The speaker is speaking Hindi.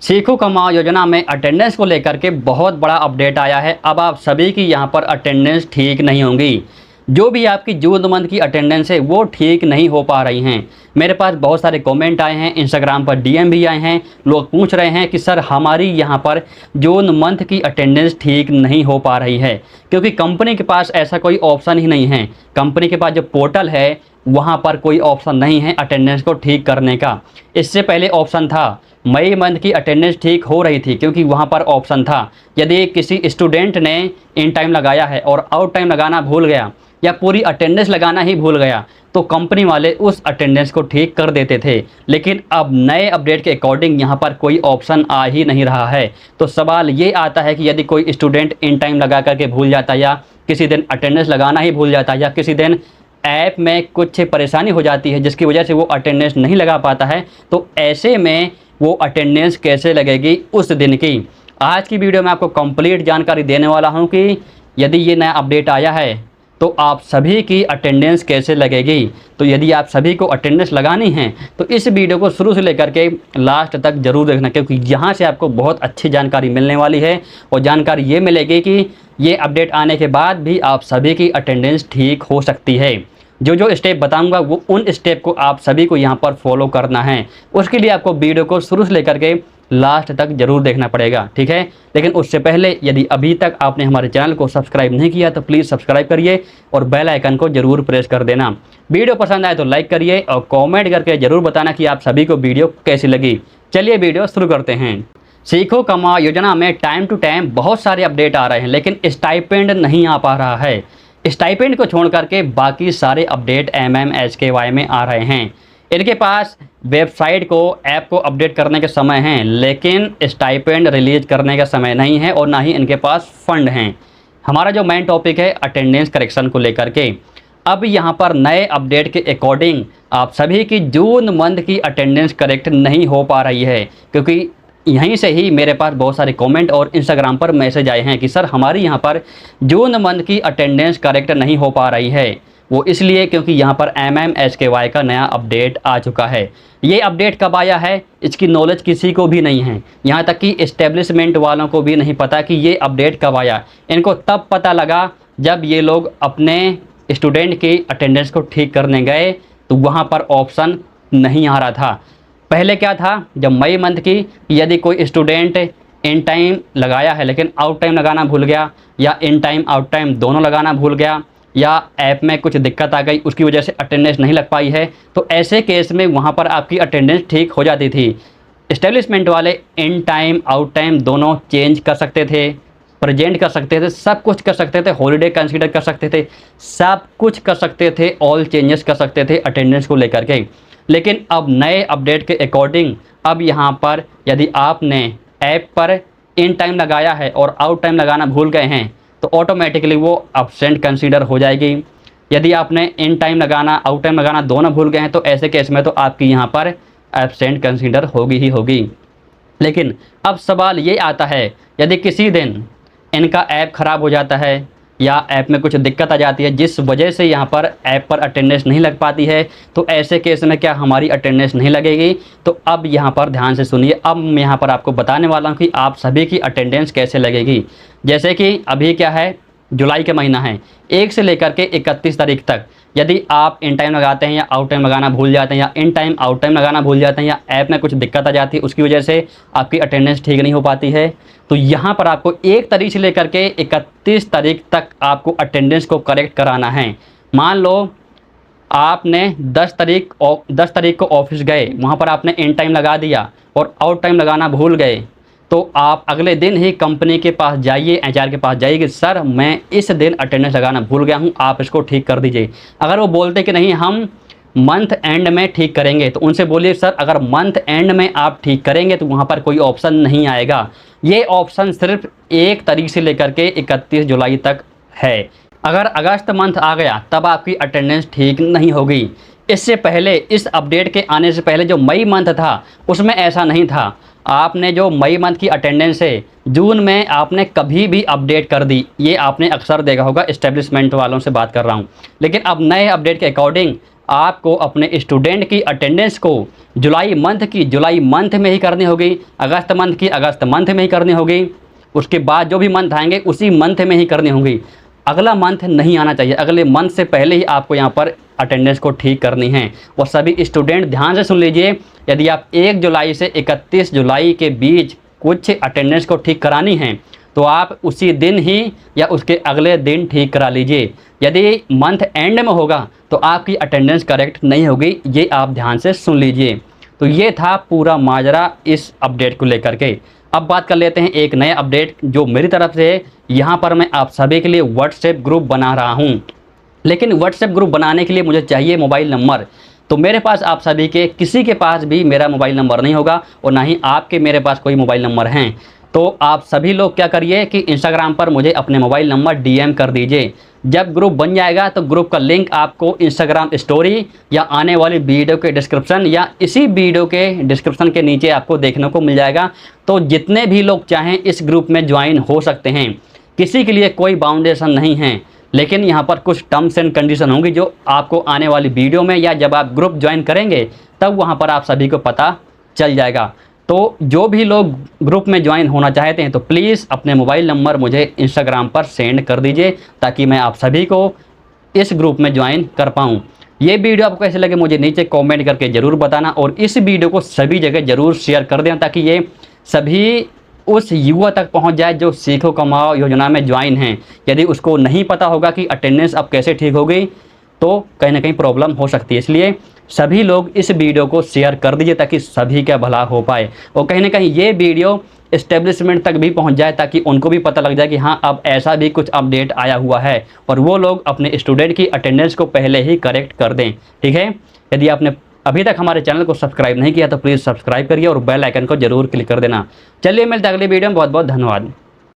सीखो कमाओ योजना में अटेंडेंस को लेकर के बहुत बड़ा अपडेट आया है। अब आप सभी की यहाँ पर अटेंडेंस ठीक नहीं होंगी। जो भी आपकी जून मंथ की अटेंडेंस है वो ठीक नहीं हो पा रही हैं। मेरे पास बहुत सारे कमेंट आए हैं, इंस्टाग्राम पर डीएम भी आए हैं। लोग पूछ रहे हैं कि सर हमारी यहाँ पर जून मंथ की अटेंडेंस ठीक नहीं हो पा रही है, क्योंकि कंपनी के पास ऐसा कोई ऑप्शन ही नहीं है। कंपनी के पास जो पोर्टल है वहाँ पर कोई ऑप्शन नहीं है अटेंडेंस को ठीक करने का। इससे पहले ऑप्शन था, मई मंथ की अटेंडेंस ठीक हो रही थी, क्योंकि वहाँ पर ऑप्शन था यदि किसी स्टूडेंट ने इन टाइम लगाया है और आउट टाइम लगाना भूल गया या पूरी अटेंडेंस लगाना ही भूल गया तो कंपनी वाले उस अटेंडेंस को ठीक कर देते थे। लेकिन अब नए अपडेट के अकॉर्डिंग यहाँ पर कोई ऑप्शन आ ही नहीं रहा है। तो सवाल ये आता है कि यदि कोई स्टूडेंट इन टाइम लगा करके भूल जाता या किसी दिन अटेंडेंस लगाना ही भूल जाता या किसी दिन ऐप में कुछ परेशानी हो जाती है जिसकी वजह से वो अटेंडेंस नहीं लगा पाता है, तो ऐसे में वो अटेंडेंस कैसे लगेगी उस दिन की। आज की वीडियो में आपको कंप्लीट जानकारी देने वाला हूं कि यदि ये नया अपडेट आया है तो आप सभी की अटेंडेंस कैसे लगेगी। तो यदि आप सभी को अटेंडेंस लगानी है तो इस वीडियो को शुरू से लेकर के लास्ट तक ज़रूर देखना, क्योंकि यहाँ से आपको बहुत अच्छी जानकारी मिलने वाली है। और जानकारी ये मिलेगी कि ये अपडेट आने के बाद भी आप सभी की अटेंडेंस ठीक हो सकती है। जो जो स्टेप बताऊंगा वो उन स्टेप को आप सभी को यहाँ पर फॉलो करना है। उसके लिए आपको वीडियो को शुरू से लेकर के लास्ट तक जरूर देखना पड़ेगा, ठीक है। लेकिन उससे पहले यदि अभी तक आपने हमारे चैनल को सब्सक्राइब नहीं किया तो प्लीज़ सब्सक्राइब करिए और बेल आइकन को जरूर प्रेस कर देना। वीडियो पसंद आए तो लाइक करिए और कॉमेंट करके ज़रूर बताना कि आप सभी को वीडियो कैसी लगी। चलिए वीडियो शुरू करते हैं। सीखो कमाओ योजना में टाइम टू टाइम बहुत सारे अपडेट आ रहे हैं, लेकिन स्टाइपेंड नहीं आ पा रहा है। स्टाइपेंड को छोड़ करके बाकी सारे अपडेट MMHKY में आ रहे हैं। इनके पास वेबसाइट को, ऐप को अपडेट करने के समय हैं, लेकिन स्टाइपेंड रिलीज करने का समय नहीं है और ना ही इनके पास फंड हैं। हमारा जो मेन टॉपिक है अटेंडेंस करेक्शन को लेकर के। अब यहाँ पर नए अपडेट के अकॉर्डिंग आप सभी की जून मंथ की अटेंडेंस करेक्ट नहीं हो पा रही है, क्योंकि यहीं से ही मेरे पास बहुत सारे कमेंट और इंस्टाग्राम पर मैसेज आए हैं कि सर हमारी यहाँ पर जून मंथ की अटेंडेंस करेक्ट नहीं हो पा रही है। वो इसलिए क्योंकि यहाँ पर MMHKY का नया अपडेट आ चुका है। ये अपडेट कब आया है इसकी नॉलेज किसी को भी नहीं है, यहाँ तक कि इस्टेब्लिशमेंट वालों को भी नहीं पता कि ये अपडेट कब आया। इनको तब पता लगा जब ये लोग अपने स्टूडेंट की अटेंडेंस को ठीक करने गए तो वहाँ पर ऑप्शन नहीं आ रहा था। पहले क्या था, जब मई मंथ की यदि कोई स्टूडेंट इन टाइम लगाया है लेकिन आउट टाइम लगाना भूल गया या इन टाइम आउट टाइम दोनों लगाना भूल गया या ऐप में कुछ दिक्कत आ गई उसकी वजह से अटेंडेंस नहीं लग पाई है, तो ऐसे केस में वहाँ पर आपकी अटेंडेंस ठीक हो जाती थी। एस्टेब्लिशमेंट वाले इन टाइम आउट टाइम दोनों चेंज कर सकते थे, प्रेजेंट कर सकते थे, सब कुछ कर सकते थे, हॉलीडे कंसीडर कर सकते थे, सब कुछ कर सकते थे, ऑल चेंजेस कर सकते थे अटेंडेंस को लेकर के। लेकिन अब नए अपडेट के अकॉर्डिंग अब यहाँ पर यदि आपने ऐप पर इन टाइम लगाया है और आउट टाइम लगाना भूल गए हैं तो ऑटोमेटिकली वो एब्सेंट कंसीडर हो जाएगी। यदि आपने इन टाइम लगाना आउट टाइम लगाना दोनों भूल गए हैं तो ऐसे केस में तो आपकी यहाँ पर एब्सेंट कंसीडर होगी ही होगी। लेकिन अब सवाल ये आता है, यदि किसी दिन इनका ऐप ख़राब हो जाता है या ऐप में कुछ दिक्कत आ जाती है जिस वजह से यहाँ पर ऐप पर अटेंडेंस नहीं लग पाती है, तो ऐसे केस में क्या हमारी अटेंडेंस नहीं लगेगी। तो अब यहाँ पर ध्यान से सुनिए, अब मैं यहाँ पर आपको बताने वाला हूँ कि आप सभी की अटेंडेंस कैसे लगेगी। जैसे कि अभी क्या है, जुलाई का महीना है, 1 से लेकर के 31 तारीख तक यदि आप इन टाइम लगाते हैं या आउट टाइम लगाना भूल जाते हैं या इन टाइम आउट टाइम लगाना भूल जाते हैं या ऐप में कुछ दिक्कत आ जाती है उसकी वजह से आपकी अटेंडेंस ठीक नहीं हो पाती है, तो यहाँ पर आपको 1 तारीख से लेकर के 31 तारीख तक आपको अटेंडेंस को करेक्ट कराना है। मान लो आपने 10 तारीख को ऑफिस गए, वहाँ पर आपने इन टाइम लगा दिया और आउट टाइम लगाना भूल गए, तो आप अगले दिन ही कंपनी के पास जाइए, HR के पास जाइए कि सर मैं इस दिन अटेंडेंस लगाना भूल गया हूँ, आप इसको ठीक कर दीजिए। अगर वो बोलते कि नहीं हम मंथ एंड में ठीक करेंगे तो उनसे बोलिए सर अगर मंथ एंड में आप ठीक करेंगे तो वहाँ पर कोई ऑप्शन नहीं आएगा। ये ऑप्शन सिर्फ 1 तारीख से लेकर के 31 जुलाई तक है। अगर अगस्त मंथ आ गया तब आपकी अटेंडेंस ठीक नहीं होगी। इससे पहले, इस अपडेट के आने से पहले जो मई मंथ था उसमें ऐसा नहीं था। आपने जो मई मंथ की अटेंडेंस है जून में आपने कभी भी अपडेट कर दी, ये आपने अक्सर देखा होगा, इस्टेब्लिशमेंट वालों से बात कर रहा हूँ। लेकिन अब नए अपडेट के अकॉर्डिंग आपको अपने स्टूडेंट की अटेंडेंस को जुलाई मंथ में ही करनी होगी, अगस्त मंथ की अगस्त मंथ में ही करनी होगी, उसके बाद जो भी मंथ आएंगे उसी मंथ में ही करनी होगी। अगला मंथ नहीं आना चाहिए, अगले मंथ से पहले ही आपको यहाँ पर अटेंडेंस को ठीक करनी है। और सभी स्टूडेंट ध्यान से सुन लीजिए, यदि आप 1 जुलाई से 31 जुलाई के बीच कुछ अटेंडेंस को ठीक करानी है तो आप उसी दिन ही या उसके अगले दिन ठीक करा लीजिए। यदि मंथ एंड में होगा तो आपकी अटेंडेंस करेक्ट नहीं होगी, ये आप ध्यान से सुन लीजिए। तो ये था पूरा माजरा इस अपडेट को लेकर के। अब बात कर लेते हैं एक नया अपडेट जो मेरी तरफ से है। यहाँ पर मैं आप सभी के लिए व्हाट्सएप ग्रुप बना रहा हूँ, लेकिन व्हाट्सएप ग्रुप बनाने के लिए मुझे चाहिए मोबाइल नंबर। तो मेरे पास आप सभी के किसी के पास भी मेरा मोबाइल नंबर नहीं होगा और ना ही आपके मेरे पास कोई मोबाइल नंबर हैं। तो आप सभी लोग क्या करिए कि इंस्टाग्राम पर मुझे अपने मोबाइल नंबर डीएम कर दीजिए। जब ग्रुप बन जाएगा तो ग्रुप का लिंक आपको इंस्टाग्राम स्टोरी या आने वाली वीडियो के डिस्क्रिप्शन या इसी वीडियो के डिस्क्रिप्शन के नीचे आपको देखने को मिल जाएगा। तो जितने भी लोग चाहें इस ग्रुप में ज्वाइन हो सकते हैं, किसी के लिए कोई बाउंडेशन नहीं है, लेकिन यहाँ पर कुछ टर्म्स एंड कंडीशन होंगी जो आपको आने वाली वीडियो में या जब आप ग्रुप ज्वाइन करेंगे तब वहाँ पर आप सभी को पता चल जाएगा। तो जो भी लोग ग्रुप में ज्वाइन होना चाहते हैं तो प्लीज़ अपने मोबाइल नंबर मुझे इंस्टाग्राम पर सेंड कर दीजिए ताकि मैं आप सभी को इस ग्रुप में ज्वाइन कर पाऊँ। ये वीडियो आपको कैसे लगे मुझे नीचे कमेंट करके ज़रूर बताना और इस वीडियो को सभी जगह ज़रूर शेयर कर दें ताकि ये सभी उस युवा तक पहुंच जाए जो सीखो कमाओ योजना में ज्वाइन हैं। यदि उसको नहीं पता होगा कि अटेंडेंस अब कैसे ठीक होगी तो कहीं ना कहीं प्रॉब्लम हो सकती है। इसलिए सभी लोग इस वीडियो को शेयर कर दीजिए ताकि सभी का भला हो पाए और कहीं ना कहीं ये वीडियो एस्टेब्लिशमेंट तक भी पहुंच जाए ताकि उनको भी पता लग जाए कि हाँ अब ऐसा भी कुछ अपडेट आया हुआ है और वो लोग अपने स्टूडेंट की अटेंडेंस को पहले ही करेक्ट कर दें। ठीक है, यदि आपने अभी तक हमारे चैनल को सब्सक्राइब नहीं किया तो प्लीज़ सब्सक्राइब करिए और बेल आइकन को जरूर क्लिक कर देना। चलिए मिलते हैं अगली वीडियो में। बहुत बहुत धन्यवाद।